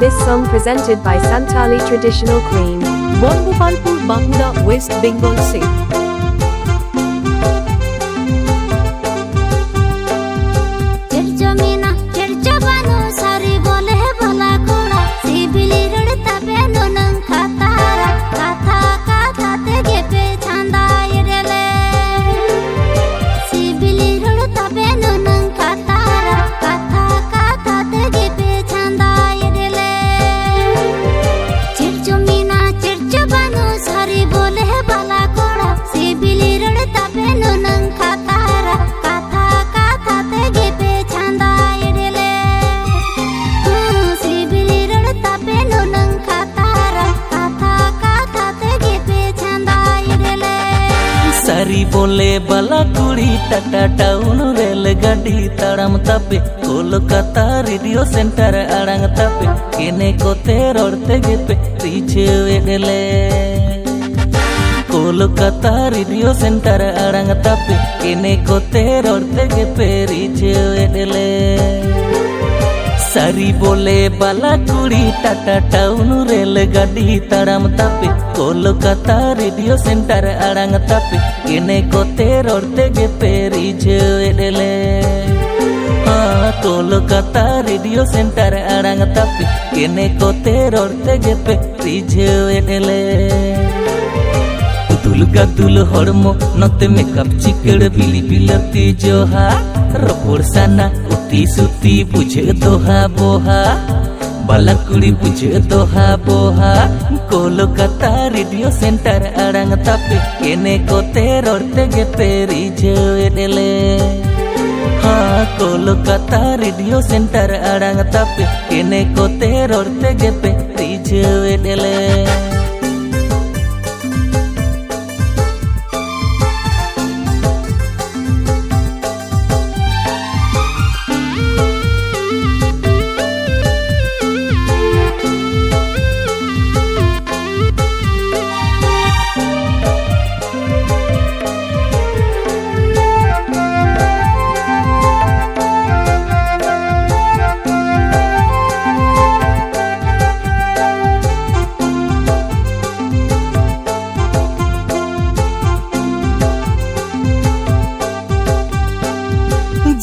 this song presented by Santali Traditional Queen. Bongopalpur, Bankura, West Bengal State. सारी बोले बला कुड़ी टाटा टाउन रेल गाड़ी ताड़ाम तापे कोलकाता रेडियो सेंटर आड़ांग तापे केने कोते रोड़ते गेपे रीचे वेडले कोलकाता रेडियो सेंटर आड़ांग तापे केने कोते रोड़ते गेपे रीचे वेडले सारी बोले बाला कुड़ी टाटा टाउन रेल गाड़ी ताड़ाम तापे कोलकाता रेडियो सेंटर आड़ांग तापे केने कोते रोड़ते गेपे रीचे वेडले कोलकाता रेडियो सेंटर आड़ांग तापे केने कोते रोड़ते गेपे रीचे वेडले दुलगा दुल हड़मो नते मेकअप चिकड़ बिली बिलती जोहा रपोड़ साना उती सुती बुझे दोहा बोहा बाला कुड़ी बुझे दोहा बोहा कोलकाता रेडियो सेंटर आड़ांग तापे केने कोते रोड़ते गेपे रीचे वेडले कोलकाता रेडियो सेंटर आड़ांग तापे केने कोते रोड़ते गेपे रीचे वेडले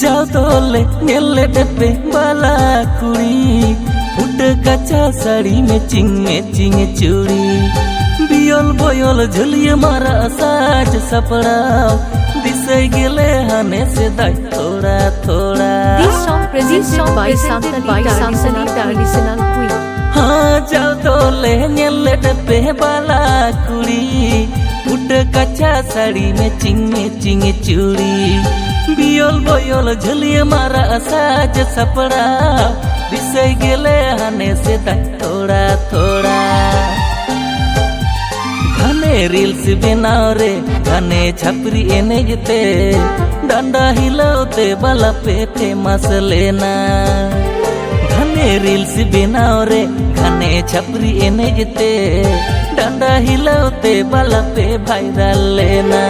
जाओ तोले नेले डेपे बाला कुड़ी फुट कच्चा साड़ी में चिंग चूड़ी बियल बोयल झुलिए मारा साज सपड़ाओ दिसे गेले हने से दाई थोड़ा थोड़ा This song presented by Santali Traditional Queen. जाओ तोले नेले डेपे बाला कुड़ी फुट कच्चा साड़ी में चिंग चूड़ी बियल बोयल झुलिए मारा साज सपड़ा दिसे गेले हने से थोड़ा थोड़ा घने रील्स बनाओ रे घने छपरी एने जते डंडा हिलाते बाला पे फेमस लेना घने रील्स बनाओ रे घने छपरी एने जते डंडा हिलाते बाला पे वायरल लेना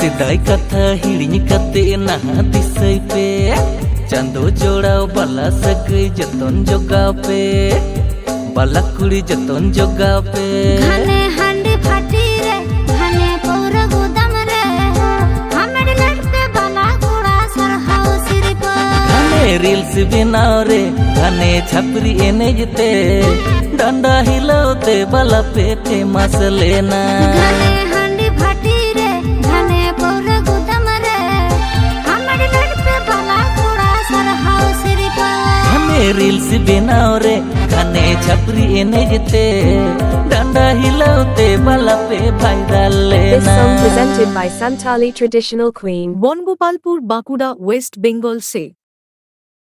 सिदाई कथा हिड़िन कते नहा दिसई पे चांदो जोड़ाओ बाला सगई जतन जोगाओ पे बाला कुड़ी जतन जोगाओ पे घने हांडी फाटी रे घने पौर गुदाम रे हमर लट पे बाला कुड़ा सरहाओ सिर पे हमें रील्स बनाओ रे घने छपरी एनेजते डंडा हिलाते बाला पे फेमस लेना घने हांडी भाटी रे घने पौरे गुदम रे हमारे लड़ पे बाला कूड़ा सर हाउस रिपा हमें रील्स बनाओ रे घने छपरी एनेजते डंडा हिलाते बाला पे भाइरल This लेना song presented by Santali Traditional Queen. Bangopalpur Bankura West Bengal से